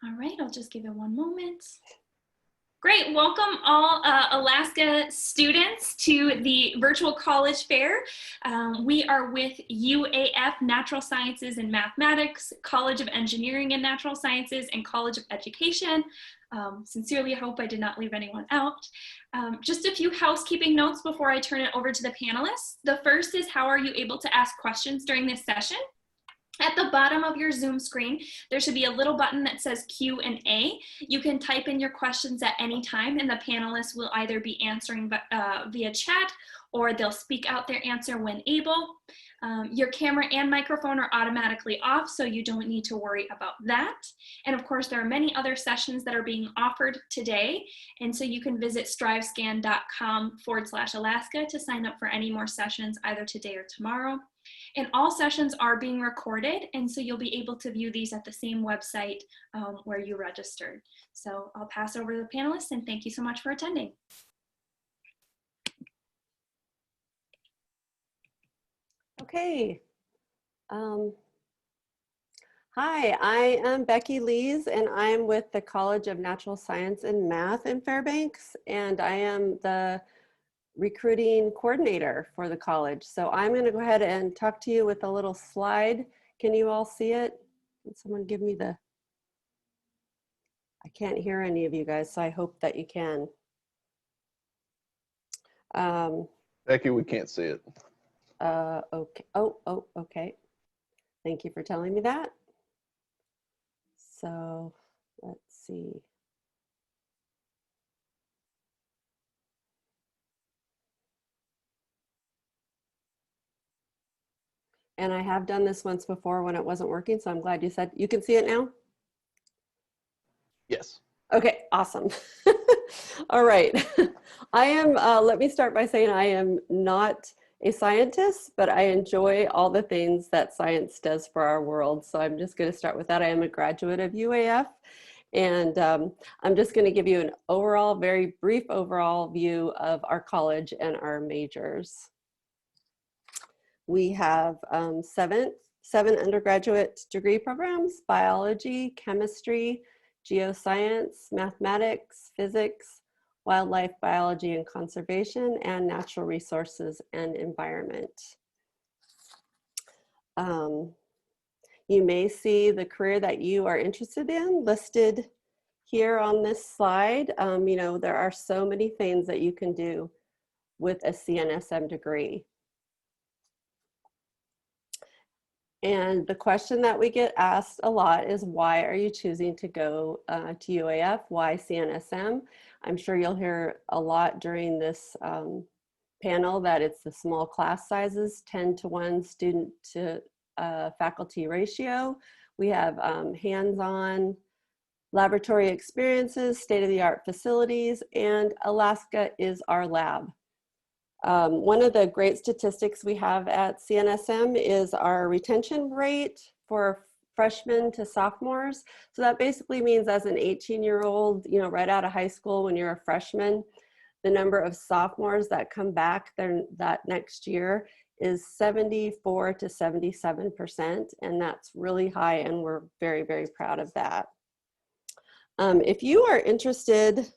All right, I'll just give it one moment. Great, welcome all Alaska students to the virtual college fair. We are with UAF Natural Sciences and Mathematics, College of Engineering and Natural Sciences, and College of Education. Sincerely hope I did not leave anyone out. Just a few housekeeping notes before I turn it over to the panelists. The first is, how are you able to ask questions during this session? At the bottom of your Zoom screen, there should be a little button that says Q&A. You can type in your questions at any time, and the panelists will either be answering via chat, or they'll speak out their answer when able. Your camera and microphone are automatically off, so you don't need to worry about that. And of course, there are many other sessions that are being offered today, and so you can visit strivescan.com/Alaska to sign up for any more sessions either today or tomorrow. And all sessions are being recorded, and so you'll be able to view these at the same website where you registered. So I'll pass over to the panelists, and thank you so much for attending. Okay. Hi, I am Becky Lees, and I'm with the College of Natural Science and Math in Fairbanks, and I am the recruiting coordinator for the college. So I'm going to go ahead and talk to you with a little slide. Can you all see it? Can someone give me the... I can't hear any of you guys, so I hope that you can. Becky, we can't see it. Okay. Okay. Thank you for telling me that. So let's see. And I have done this once before when it wasn't working, so I'm glad you said you can see it now. Yes. Okay, awesome. All right. I am, let me start by saying I am not a scientist, but I enjoy all the things that science does for our world. So I'm just going to start with that. I am a graduate of UAF, and I'm just going to give you an overall, very brief overall view of our college and our majors. We have seven undergraduate degree programs: biology, chemistry, geoscience, mathematics, physics, wildlife biology and conservation, and natural resources and environment. You may see the career that you are interested in listed here on this slide. You know, there are so many things that you can do with a CNSM degree. And the question that we get asked a lot is, why are you choosing to go to UAF? Why CNSM? I'm sure you'll hear a lot during this panel that it's the small class sizes, 10-to-1 student to faculty ratio. We have hands-on laboratory experiences, state-of-the-art facilities, and Alaska is our lab. One of the great statistics we have at CNSM is our retention rate for freshmen to sophomores. So that basically means, as an 18-year-old, you know, right out of high school, when you're a freshman, the number of sophomores that come back that next year is 74 to 77%, and that's really high, and we're very, very proud of that. If you are interested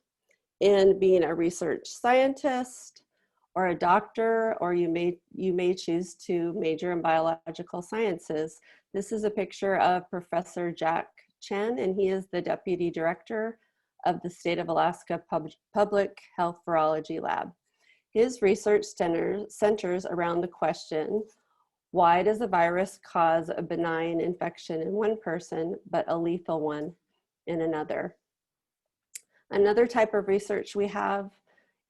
in being a research scientist or a doctor, or you may choose to major in biological sciences, this is a picture of Professor Jack Chen, and he is the Deputy Director of the State of Alaska Public Health Virology Lab. His research centers around the question, why does a virus cause a benign infection in one person, but a lethal one in another? Another type of research we have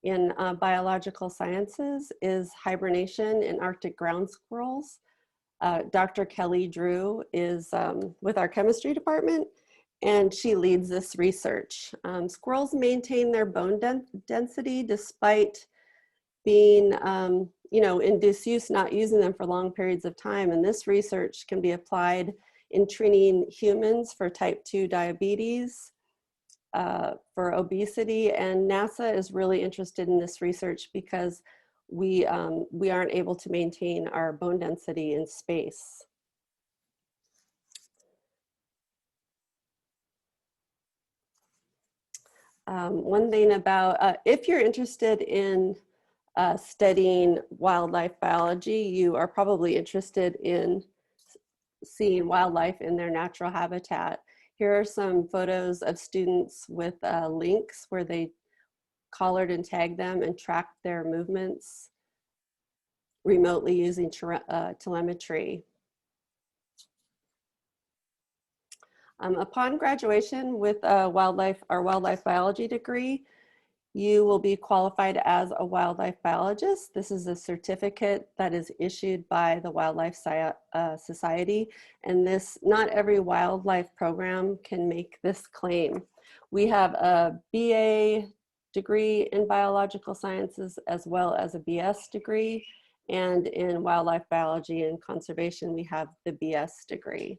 in biological sciences is hibernation in Arctic ground squirrels. Dr. Kelly Drew is with our chemistry department, and she leads this research. Squirrels maintain their bone density despite being, you know, in disuse, not using them for long periods of time. And this research can be applied in treating humans for type 2 diabetes, for obesity, and NASA is really interested in this research because we aren't able to maintain our bone density in space. One thing about, if you're interested in studying wildlife biology, you are probably interested in seeing wildlife in their natural habitat. Here are some photos of students with links where they collared and tagged them and tracked their movements remotely using telemetry. Upon graduation with our wildlife biology degree, you will be qualified as a wildlife biologist. This is a certificate that is issued by the Wildlife Society, and not every wildlife program can make this claim. We have a BA degree in biological sciences as well as a BS degree, and in wildlife biology and conservation, we have the BS degree.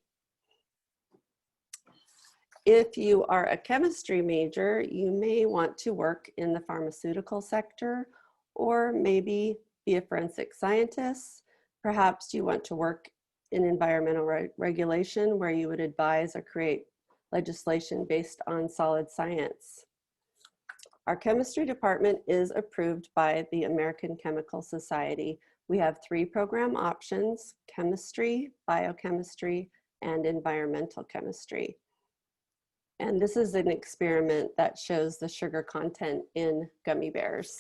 If you are a chemistry major, you may want to work in the pharmaceutical sector or maybe be a forensic scientist. Perhaps you want to work in environmental regulation where you would advise or create legislation based on solid science. Our chemistry department is approved by the American Chemical Society. We have 3 program options: chemistry, biochemistry, and environmental chemistry. And this is an experiment that shows the sugar content in gummy bears.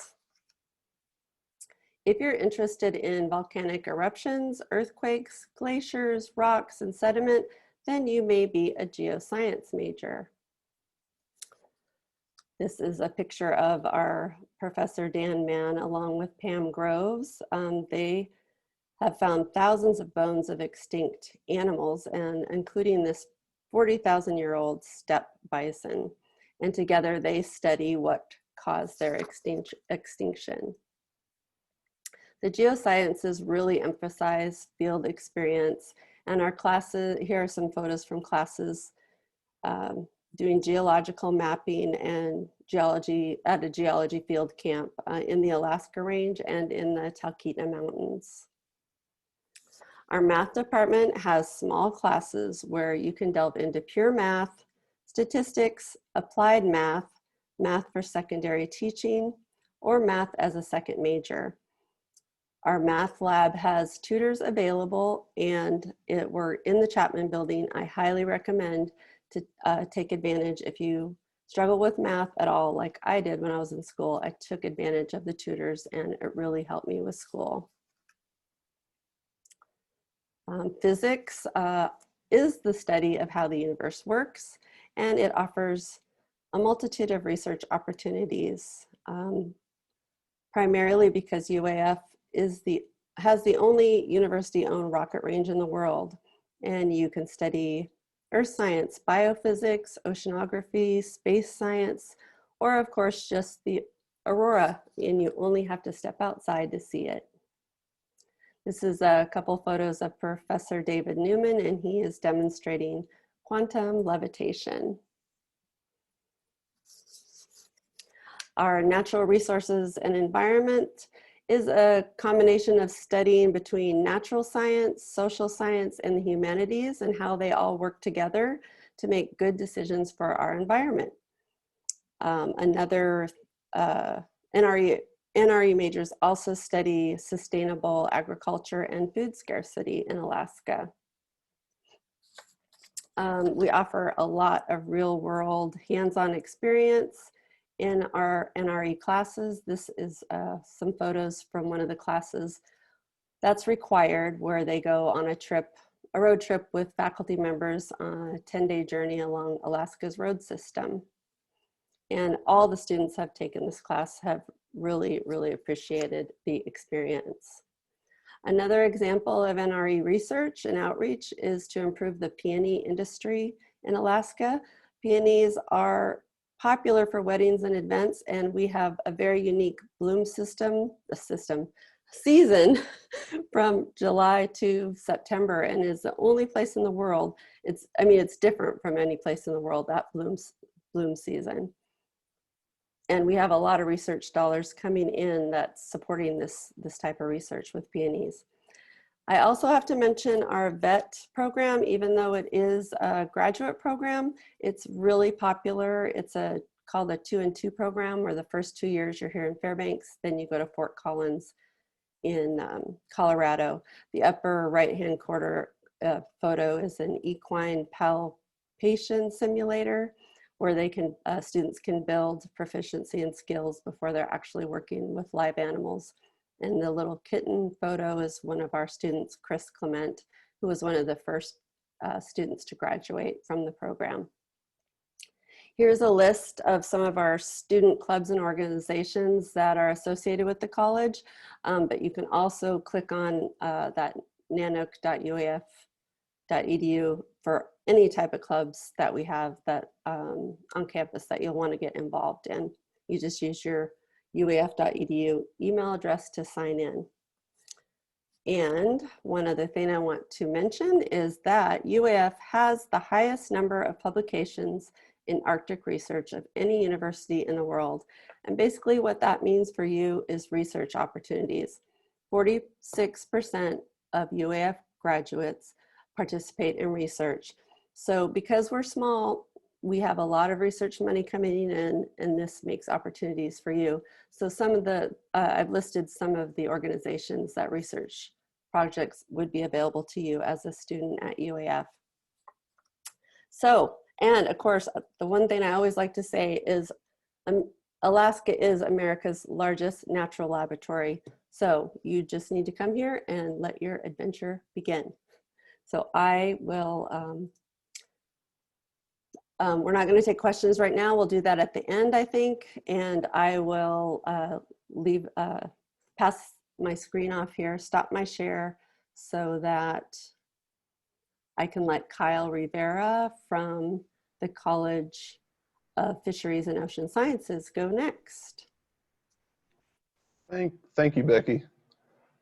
If you're interested in volcanic eruptions, earthquakes, glaciers, rocks, and sediment, then you may be a geoscience major. This is a picture of our Professor Dan Mann along with Pam Groves. They have found thousands of bones of extinct animals, and including this 40,000-year-old steppe bison. And together they study what caused their extinction. The geosciences really emphasize field experience, and our classes, here are some photos from classes doing geological mapping and geology at a geology field camp in the Alaska Range and in the Talkeetna Mountains. Our math department has small classes where you can delve into pure math, statistics, applied math, math for secondary teaching, or math as a second major. Our math lab has tutors available, and we're in the Chapman building. I highly recommend to take advantage if you struggle with math at all, like I did when I was in school. I took advantage of the tutors, and it really helped me with school. Physics is the study of how the universe works, and it offers a multitude of research opportunities, primarily because UAF has the only university-owned rocket range in the world, and you can study earth science, biophysics, oceanography, space science, or of course just the aurora, and you only have to step outside to see it. This is a couple photos of Professor David Newman, and he is demonstrating quantum levitation. Our natural resources and environment is a combination of studying between natural science, social science, and the humanities, and how they all work together to make good decisions for our environment. Another NRE majors also study sustainable agriculture and food scarcity in Alaska. We offer a lot of real-world hands-on experience in our NRE classes. This is some photos from one of the classes that's required, where they go on a road trip with faculty members on a 10-day journey along Alaska's road system. And all the students have taken this class have really, really appreciated the experience. Another example of NRE research and outreach is to improve the peony industry in Alaska. Peonies are popular for weddings and events, and we have a very unique bloom season from July to September, and is the only place in the world. It's different from any place in the world, that bloom season. And we have a lot of research dollars coming in that's supporting this type of research with peonies. I also have to mention our VET program. Even though it is a graduate program, it's really popular. It's a called a 2-and-2 program, where the first 2 years you're here in Fairbanks, then you go to Fort Collins in Colorado. The upper right-hand corner photo is an equine palpation simulator, where they can students can build proficiency and skills before they're actually working with live animals. And the little kitten photo is one of our students, Chris Clement, who was one of the first students to graduate from the program. Here's a list of some of our student clubs and organizations that are associated with the college, but you can also click on that nanook.uaf.edu for any type of clubs that we have that on campus that you'll want to get involved in. You just use your uaf.edu email address to sign in. And one other thing I want to mention is that UAF has the highest number of publications in Arctic research of any university in the world. And basically what that means for you is research opportunities. 46% of UAF graduates participate in research. So because we're small, we have a lot of research money coming in, and this makes opportunities for you. So some of the, I've listed some of the organizations that research projects would be available to you as a student at UAF. So, and of course, the one thing I always like to say is Alaska is America's largest natural laboratory. So you just need to come here and let your adventure begin. So I will, we're not going to take questions right now. We'll do that at the end, I think. And I will pass my screen off here, stop my share so that I can let Kyle Rivera from the College of Fisheries and Ocean Sciences go next. Thank you, Becky.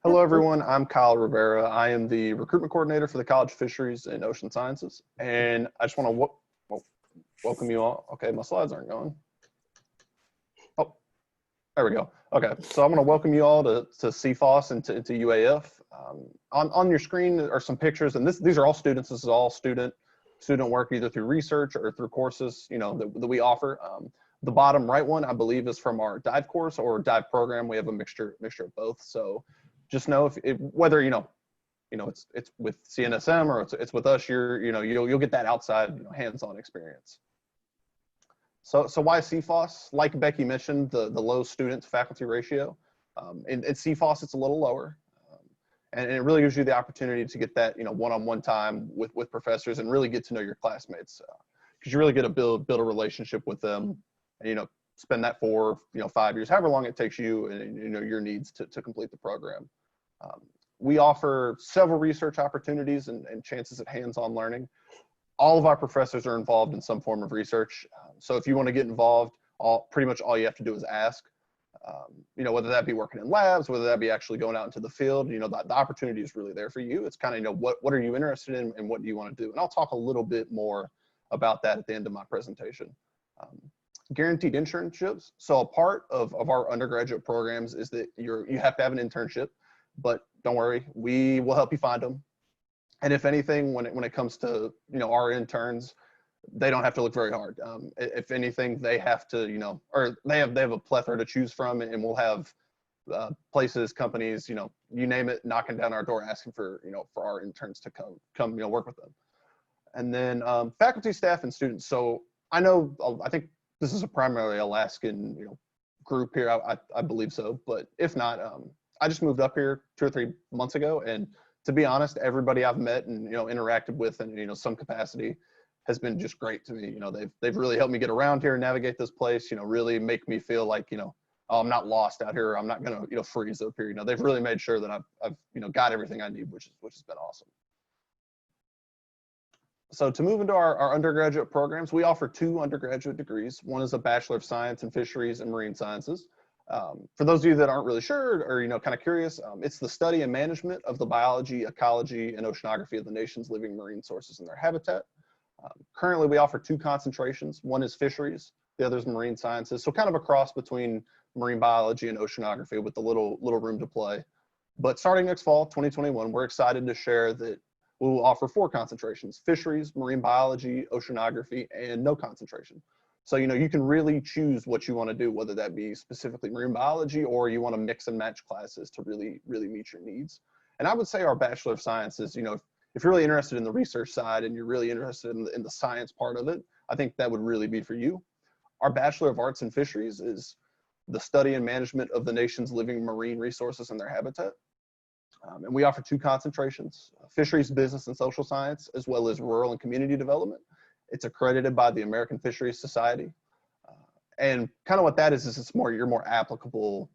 Hello, everyone. I'm Kyle Rivera. I am the recruitment coordinator for the College of Fisheries and Ocean Sciences. And I just want to welcome you all. Okay, my slides aren't going. Oh, there we go. Okay, so I'm going to welcome you all to CFOS and to UAF. On your screen are some pictures, and these are all students. This is all student work, either through research or through courses, you know, that we offer. The bottom right one, I believe, is from our dive course or dive program. We have a mixture of both. So just know if whether it's with CNSM or it's with us, you'll get that outside, hands-on experience. So why CFOS? Like Becky mentioned, the low student to faculty ratio. In CFOS, it's a little lower. And it really gives you the opportunity to get that, one-on-one time with professors and really get to know your classmates, because you really get to build a relationship with them, and spend that 4, 5 years, however long it takes you and your needs to complete the program. We offer several research opportunities and chances at hands-on learning. All of our professors are involved in some form of research. So if you want to get involved, pretty much all you have to do is ask. Whether that be working in labs, whether that be actually going out into the field, the opportunity is really there for you. It's kind of, what are you interested in and what do you want to do? And I'll talk a little bit more about that at the end of my presentation. Guaranteed internships. So a part of our undergraduate programs is that you have to have an internship, but don't worry, we will help you find them. And if anything, when it comes to, our interns, they don't have to look very hard. If anything, they have to, or they have a plethora to choose from, and we'll have places, companies, you name it, knocking down our door asking for, for our interns to come, work with them. And then faculty, staff, and students. So I think this is a primarily Alaskan, group here. I believe so, but if not, I just moved up here 2 or 3 months ago, and to be honest, everybody I've met and interacted with in some capacity has been just great to me. They've really helped me get around here and navigate this place. Really make me feel like oh, I'm not lost out here. I'm not gonna freeze up here. They've really made sure that I've got everything I need, which has been awesome. So to move into our undergraduate programs, we offer 2 undergraduate degrees. One is a Bachelor of Science in Fisheries and Marine Sciences. For those of you that aren't really sure or kind of curious, it's the study and management of the biology, ecology, and oceanography of the nation's living marine sources and their habitat. Currently, we offer 2 concentrations. One is Fisheries, the other is Marine Sciences. So kind of a cross between marine biology and oceanography with a little room to play. But starting next fall, 2021, we're excited to share that we will offer 4 concentrations: Fisheries, Marine Biology, Oceanography, and no concentration. So, you can really choose what you want to do, whether that be specifically marine biology or you want to mix and match classes to really, really meet your needs. And I would say our Bachelor of Science is, if you're really interested in the research side and you're really interested in the science part of it, I think that would really be for you. Our Bachelor of Arts in Fisheries is the study and management of the nation's living marine resources and their habitat. And we offer 2 concentrations, Fisheries, Business and Social Science, as well as Rural and Community Development. It's accredited by the American Fisheries Society. And kind of what that is you're more applicable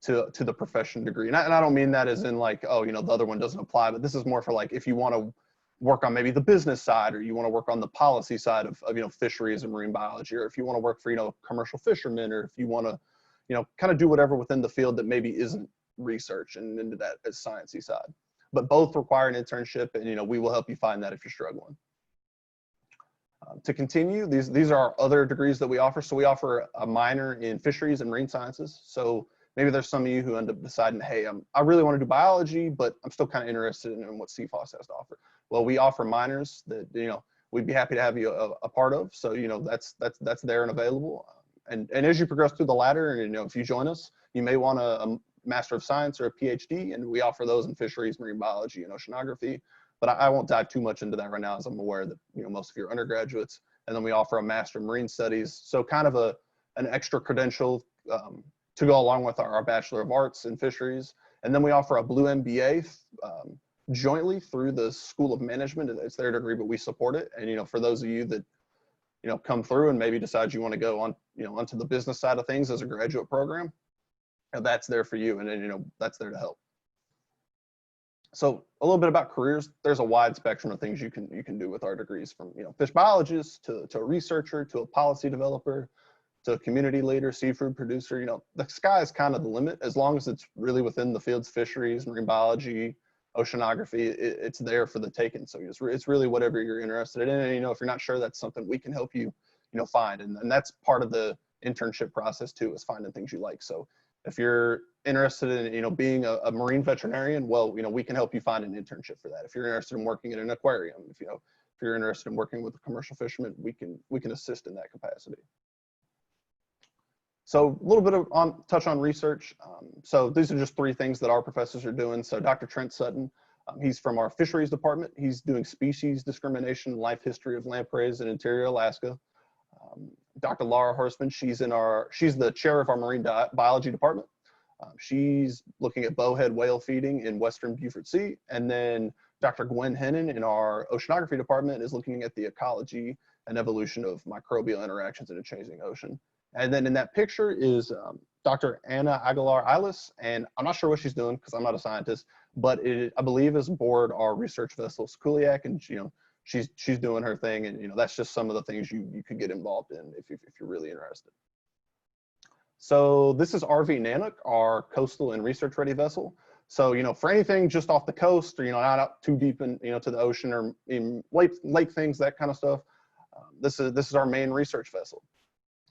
to the profession degree. And I don't mean that as in like, oh, the other one doesn't apply, but this is more for like, if you want to work on maybe the business side, or you want to work on the policy side of fisheries and marine biology, or if you want to work for, commercial fishermen, or if you want to, kind of do whatever within the field that maybe isn't research and into that as sciencey side. But both require an internship, and, we will help you find that if you're struggling. To continue, these are other degrees that we offer. So we offer a minor in fisheries and marine sciences. So maybe there's some of you who end up deciding, hey, I really want to do biology, but I'm still kind of interested in what CFOS has to offer. Well, we offer minors that, we'd be happy to have you a part of. So, that's there and available. And as you progress through the ladder, and, if you join us, you may want a Master of Science or a PhD, and we offer those in fisheries, marine biology, and oceanography. But I won't dive too much into that right now, as I'm aware that, most of you are undergraduates. And then we offer a Master in Marine Studies. So kind of an extra credential to go along with our Bachelor of Arts in Fisheries. And then we offer a Blue MBA jointly through the School of Management. It's their degree, but we support it. And, for those of you that, come through and maybe decide you want to go on, onto the business side of things as a graduate program, that's there for you. And then, that's there to help. So a little bit about careers. There's a wide spectrum of things you can do with our degrees, from fish biologist to a researcher to a policy developer to a community leader, seafood producer. The sky is kind of the limit, as long as it's really within the fields, fisheries, marine biology, oceanography. It's there for the taking. So it's really whatever you're interested in. And if you're not sure, that's something we can help you find. And that's part of the internship process too, is finding things you like. So if you're interested in, being a marine veterinarian, well, we can help you find an internship for that. If you're interested in working in an aquarium, if you're interested in working with a commercial fisherman, we can assist in that capacity. So a little bit of touch on research. So these are just 3 things that our professors are doing. So Dr. Trent Sutton, he's from our fisheries department. He's doing species discrimination, life history of lampreys in interior Alaska. Dr. Laura Horstman, she's the chair of our marine biology department. She's looking at bowhead whale feeding in Western Beaufort Sea. And then Dr. Gwen Hennon in our oceanography department is looking at the ecology and evolution of microbial interactions in a changing ocean. And then in that picture is Dr. Anna Aguilar-Ilis, and I'm not sure what she's doing because I'm not a scientist, but I believe is aboard our research vessel Skuliak, and she's doing her thing, and that's just some of the things you could get involved in if you're really interested. So this is RV Nanook, our coastal and research ready vessel. So for anything just off the coast, or not out too deep in to the ocean or in lake things, that kind of stuff, this is our main research vessel,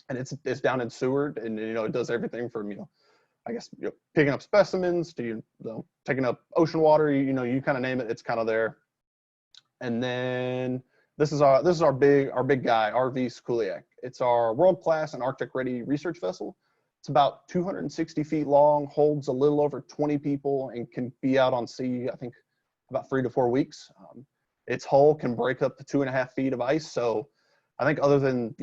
and it's down in Seward, and it does everything from I guess picking up specimens to taking up ocean water, you kind of name it, it's kind of there. And then this is our big guy, RV Skuliak. It's our world-class and Arctic-ready research vessel. It's about 260 feet long, holds a little over 20 people, and can be out on sea, I think, about 3 to 4 weeks. Its hull can break up to 2.5 feet of ice. So I think other than,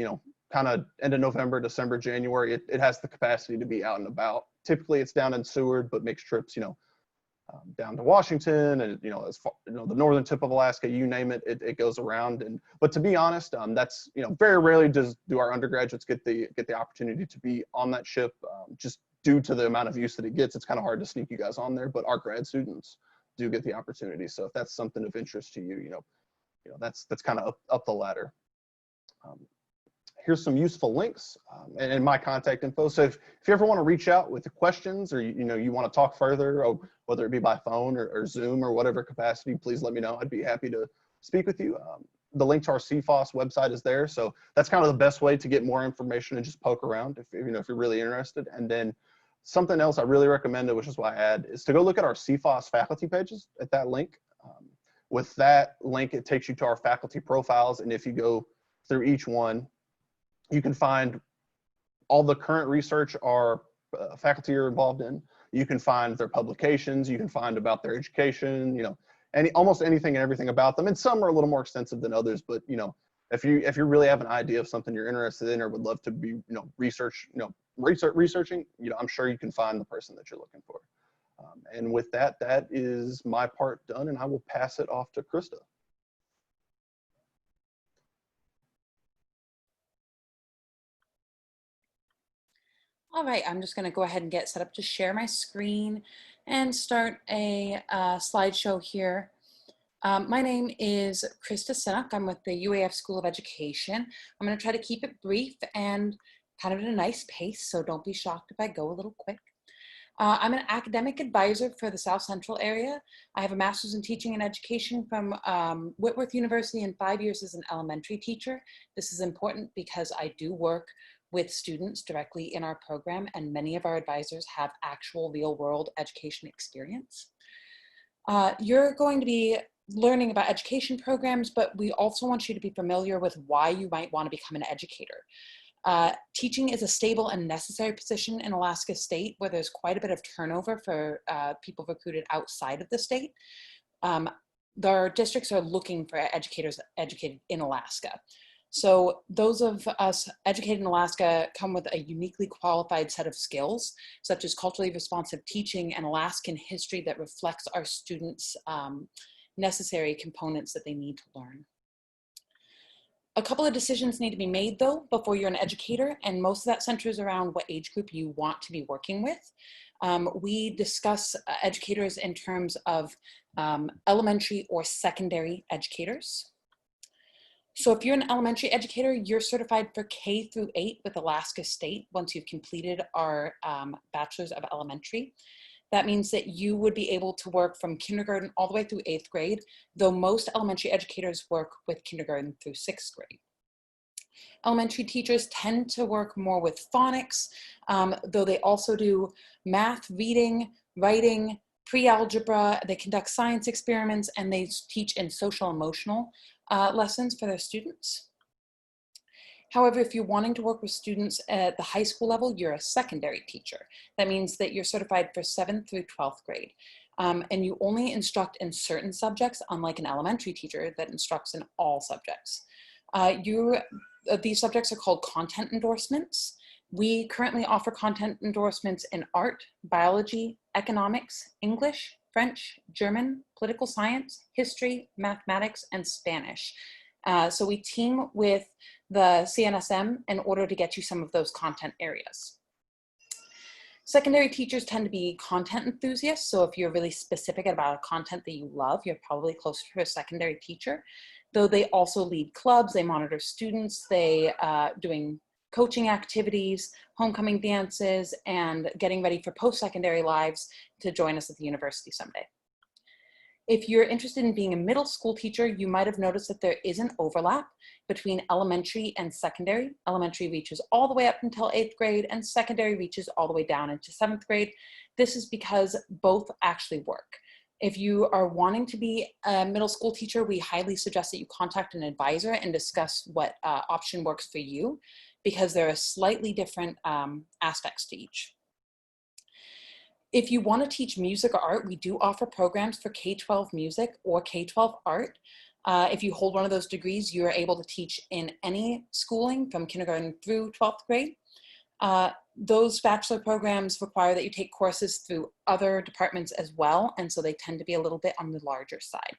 kind of end of November, December, January, it has the capacity to be out and about. Typically it's down in Seward, but makes trips, down to Washington and, as far, the northern tip of Alaska, you name it, it goes around. But to be honest, that's, very rarely do our undergraduates get the opportunity to be on that ship, just due to the amount of use that it gets. It's kind of hard to sneak you guys on there, but our grad students do get the opportunity. So if that's something of interest to you, that's kind of up the ladder. Here's some useful links and my contact info. So if you ever want to reach out with questions, or you want to talk further, or whether it be by phone or Zoom or whatever capacity, please let me know. I'd be happy to speak with you. The link to our CFOS website is there. So that's kind of the best way to get more information and just poke around if you're really interested. And then something else I really recommend, which is why I add, is to go look at our CFOS faculty pages at that link. With that link, it takes you to our faculty profiles. And if you go through each one, You can find all the current research our faculty are involved in. You can find their publications. You can find about their education. You know, almost anything and everything about them. And some are a little more extensive than others. But you know, if you really have an idea of something you're interested in or would love to be researching, you know, I'm sure you can find the person that you're looking for. And with that, that is my part done, and I will pass it off to Krista. All right, I'm just going to go ahead and get set up to share my screen and start a slideshow here. My name is Krista Sinnuk. I'm with the UAF School of Education. I'm going to try to keep it brief and kind of at a nice pace, so don't be shocked if I go a little quick. I'm an academic advisor for the South Central area. I have a master's in teaching and education from Whitworth University and 5 years as an elementary teacher. This is important because I do work with students directly in our program, and many of our advisors have actual real world education experience. You're going to be learning about education programs, but we also want you to be familiar with why you might want to become an educator. Teaching is a stable and necessary position in Alaska State, where there's quite a bit of turnover for people recruited outside of the state. Our districts are looking for educators educated in Alaska. So those of us educated in Alaska come with a uniquely qualified set of skills, such as culturally responsive teaching and Alaskan history that reflects our students' necessary components that they need to learn. A couple of decisions need to be made, though, before you're an educator, and most of that centers around what age group you want to be working with. We discuss educators in terms of elementary or secondary educators. So if you're an elementary educator, you're certified for K through 8 with Alaska State once you've completed our Bachelor's of Elementary. That means that you would be able to work from kindergarten all the way through 8th grade, though most elementary educators work with kindergarten through 6th grade. Elementary teachers tend to work more with phonics, though they also do math, reading, writing, pre-algebra, they conduct science experiments, and they teach in social emotional lessons for their students. However, if you're wanting to work with students at the high school level, you're a secondary teacher. That means that you're certified for 7th through 12th grade. And you only instruct in certain subjects, unlike an elementary teacher that instructs in all subjects. These subjects are called content endorsements. We currently offer content endorsements in art, biology, economics, English, French, German, political science, history, mathematics, and Spanish. So we team with the CNSM in order to get you some of those content areas. Secondary teachers tend to be content enthusiasts. So if you're really specific about a content that you love, you're probably closer to a secondary teacher. Though they also lead clubs, they monitor students, they doing coaching activities, homecoming dances, and getting ready for post-secondary lives to join us at the university someday. If you're interested in being a middle school teacher, you might have noticed that there is an overlap between elementary and secondary. Elementary reaches all the way up until 8th grade, and secondary reaches all the way down into 7th grade. This is because both actually work. If you are wanting to be a middle school teacher, we highly suggest that you contact an advisor and discuss what option works for you, because there are slightly different aspects to each. If you want to teach music or art, we do offer programs for K-12 music or K-12 art. If you hold one of those degrees, you are able to teach in any schooling from kindergarten through 12th grade. Those bachelor programs require that you take courses through other departments as well, and so they tend to be a little bit on the larger side.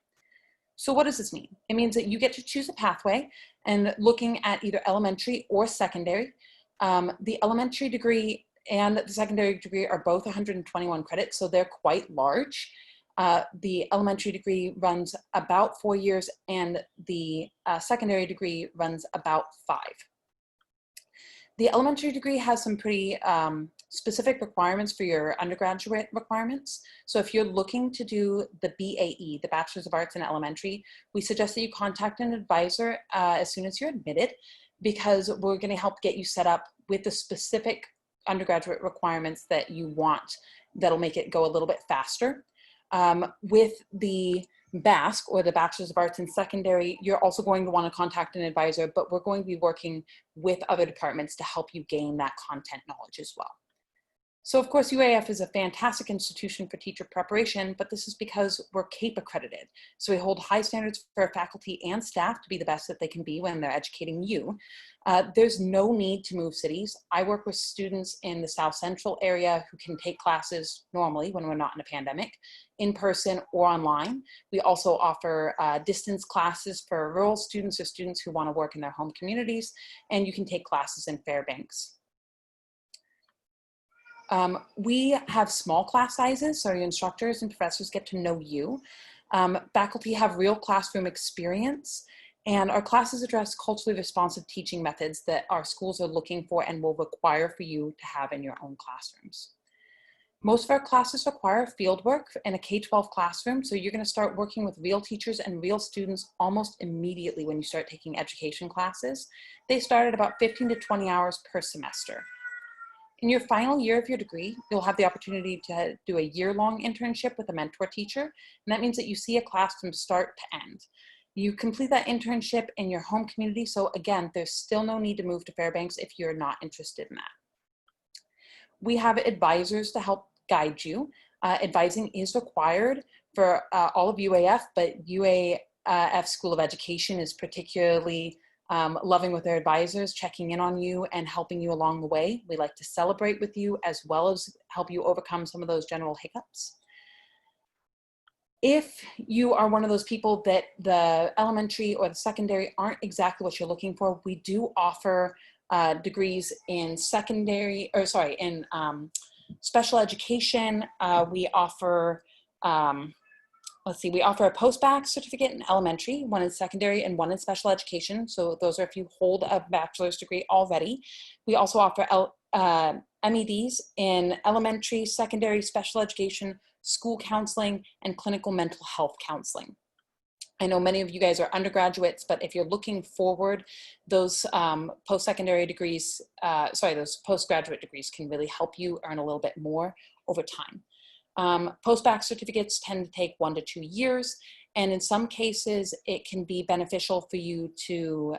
So what does this mean? It means that you get to choose a pathway, and looking at either elementary or secondary. The elementary degree and the secondary degree are both 121 credits, so they're quite large. The elementary degree runs about 4 years, and the secondary degree runs about 5. The elementary degree has some pretty specific requirements for your undergraduate requirements. So if you're looking to do the BAE, the Bachelor's of Arts in Elementary, we suggest that you contact an advisor as soon as you're admitted, because we're going to help get you set up with the specific undergraduate requirements that you want that'll make it go a little bit faster. With the BASC, or the Bachelor's of Arts in Secondary, you're also going to want to contact an advisor, but we're going to be working with other departments to help you gain that content knowledge as well. So of course, UAF is a fantastic institution for teacher preparation, but this is because we're CAPE accredited. So we hold high standards for our faculty and staff to be the best that they can be when they're educating you. There's no need to move cities. I work with students in the South Central area who can take classes normally when we're not in a pandemic, in person or online. We also offer distance classes for rural students or students who want to work in their home communities, and you can take classes in Fairbanks. We have small class sizes, so your instructors and professors get to know you. Faculty have real classroom experience, and our classes address culturally responsive teaching methods that our schools are looking for and will require for you to have in your own classrooms. Most of our classes require field work in a K-12 classroom, so you're going to start working with real teachers and real students almost immediately when you start taking education classes. They start at about 15 to 20 hours per semester. In your final year of your degree, you'll have the opportunity to do a year-long internship with a mentor teacher, and that means that you see a class from start to end. You complete that internship in your home community, so again, there's still no need to move to Fairbanks if you're not interested in that. We have advisors to help guide you. Advising is required for all of UAF, but UAF School of Education is particularly loving with their advisors, checking in on you and helping you along the way. We like to celebrate with you as well as help you overcome some of those general hiccups. If you are one of those people that the elementary or the secondary aren't exactly what you're looking for, we do offer degrees in special education. We offer we offer a post-bac certificate in elementary, one in secondary, and one in special education. So those are if you hold a bachelor's degree already. We also offer MEDs in elementary, secondary, special education, school counseling, and clinical mental health counseling. I know many of you guys are undergraduates, but if you're looking forward, those post-secondary degrees, those postgraduate degrees can really help you earn a little bit more over time. Post-bac certificates tend to take 1 to 2 years, and in some cases, it can be beneficial for you to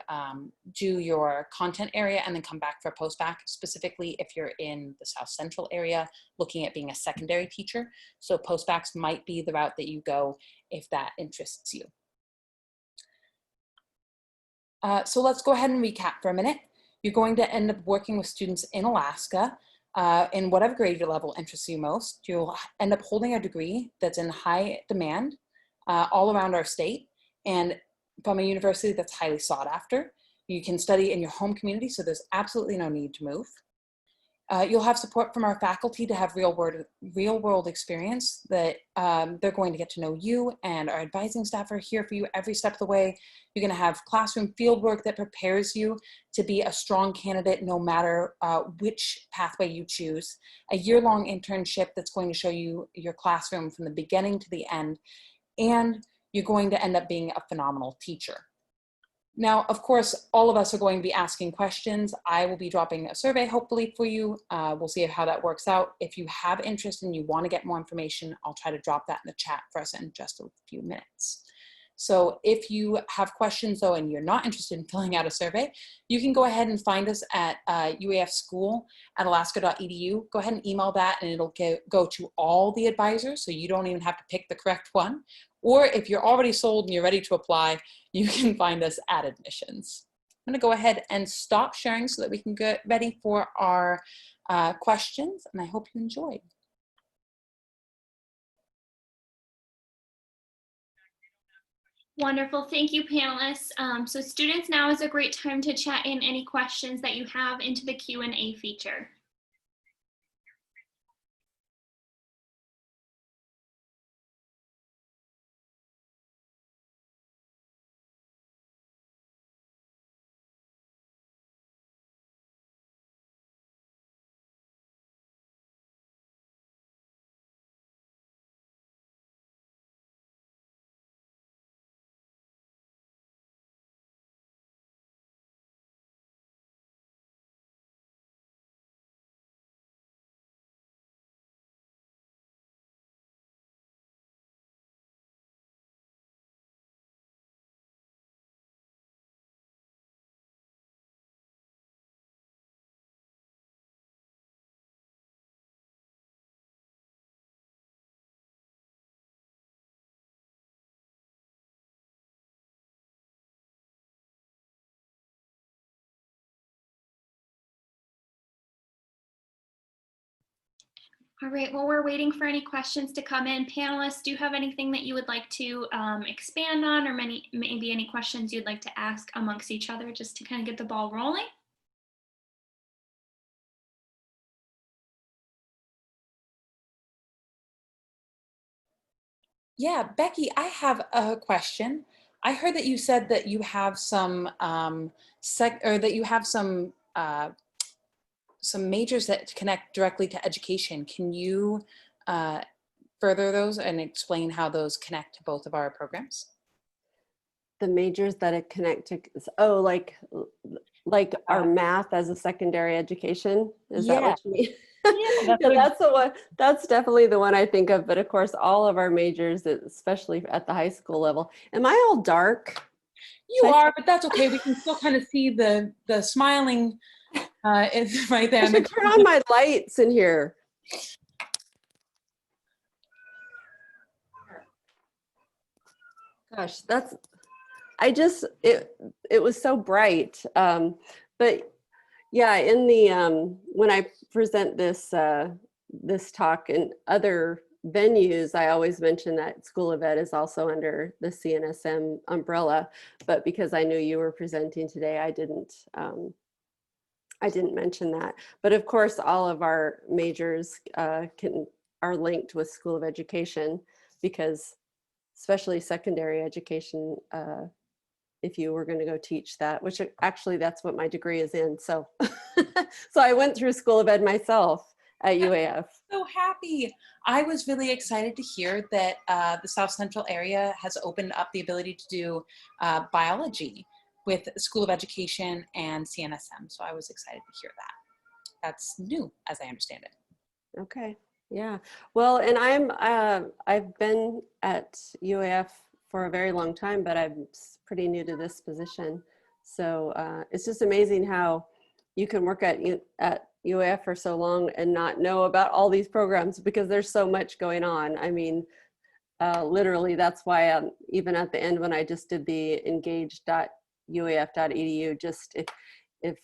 do your content area and then come back for post-bac, specifically if you're in the South Central area looking at being a secondary teacher. So post-bacs might be the route that you go if that interests you. So let's go ahead and recap for a minute. You're going to end up working with students in Alaska in whatever grade level interests you most. You'll end up holding a degree that's in high demand all around our state and from a university that's highly sought after. You can study in your home community, so there's absolutely no need to move. You'll have support from our faculty to have real world experience that they're going to get to know you, and our advising staff are here for you every step of the way. You're going to have classroom field work that prepares you to be a strong candidate no matter which pathway you choose. A year-long internship that's going to show you your classroom from the beginning to the end, and you're going to end up being a phenomenal teacher. Now, of course, all of us are going to be asking questions. I will be dropping a survey, hopefully, for you. We'll see how that works out. If you have interest and you want to get more information, I'll try to drop that in the chat for us in just a few minutes. So if you have questions, though, and you're not interested in filling out a survey, you can go ahead and find us at uafschool@alaska.edu. Go ahead and email that, and it'll go to all the advisors, so you don't even have to pick the correct one. Or if you're already sold and you're ready to apply, you can find us at admissions. I'm going to go ahead and stop sharing so that we can get ready for our questions, and I hope you enjoyed. Wonderful. Thank you, panelists. So students, now is a great time to chat in any questions that you have into the Q&A feature. All right, well, we're waiting for any questions to come in. Panelists, do you have anything that you would like to expand on, or maybe any questions you'd like to ask amongst each other just to kind of get the ball rolling? Yeah, Becky, I have a question. I heard that you said that you have some some majors that connect directly to education. Can you uh, further those and explain how those connect to both of our programs? The majors that it connect to, oh, like our math as a secondary education. Is that what you mean? Yeah, Yeah, that's the one. That's definitely the one I think of. But of course, all of our majors, especially at the high school level. Am I all dark? You are, but that's okay. We can still kind of see the smiling is right there. I should turn on my lights in here. Gosh, it was so bright. But yeah, in the when I present this talk in other venues, I always mention that School of Ed is also under the CNSM umbrella. But because I knew you were presenting today, I didn't mention that. But of course, all of our majors are linked with School of Education, because especially secondary education, if you were going to go teach that, which actually that's what my degree is in. So, so I went through School of Ed myself at UAF. So happy. I was really excited to hear that the South Central area has opened up the ability to do biology with School of Education and CNSM. So I was excited to hear that. That's new, as I understand it. Okay. Yeah. Well, and I've been at UAF for a very long time, but I'm pretty new to this position. So it's just amazing how you can work at UAF for so long and not know about all these programs, because there's so much going on. I mean, literally, that's why even at the end when I just did the engage.uaf.edu, just if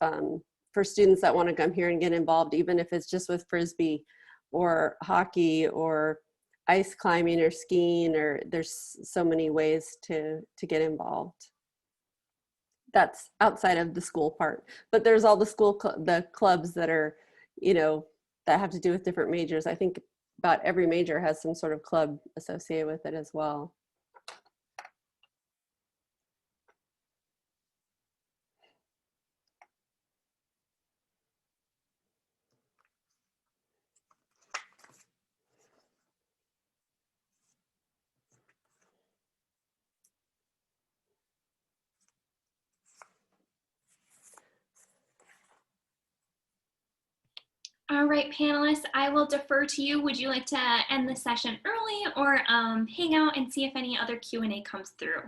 for students that want to come here and get involved, even if it's just with Frisbee or hockey or ice climbing or skiing, or there's so many ways to get involved. That's outside of the school part, but there's all the clubs that are, that have to do with different majors. I think about every major has some sort of club associated with it as well. All right, panelists, I will defer to you. Would you like to end the session early, or hang out and see if any other Q&A comes through?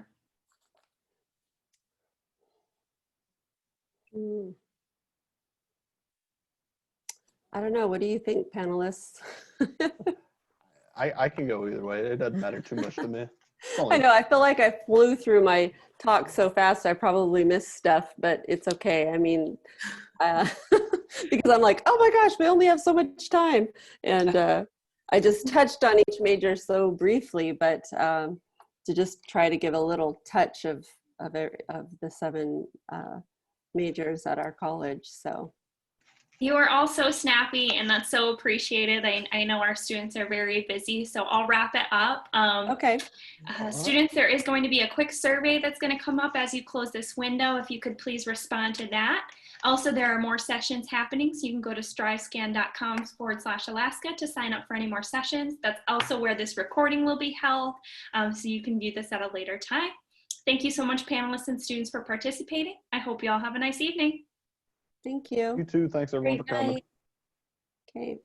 I don't know. What do you think, panelists? I can go either way. It doesn't matter too much to me. I know. I feel like I flew through my talk so fast, I probably missed stuff, but it's okay. I mean, because I'm like, oh my gosh, we only have so much time. And I just touched on each major so briefly, but to just try to give a little touch of the 7 majors at our college. So. You are all so snappy, and that's so appreciated. I know our students are very busy, so I'll wrap it up. Okay. Students, there is going to be a quick survey that's going to come up as you close this window. If you could please respond to that. Also, there are more sessions happening, so you can go to strivescan.com/Alaska to sign up for any more sessions. That's also where this recording will be held, so you can view this at a later time. Thank you so much, panelists and students, for participating. I hope you all have a nice evening. Thank you. You too. Thanks everyone for coming. Okay.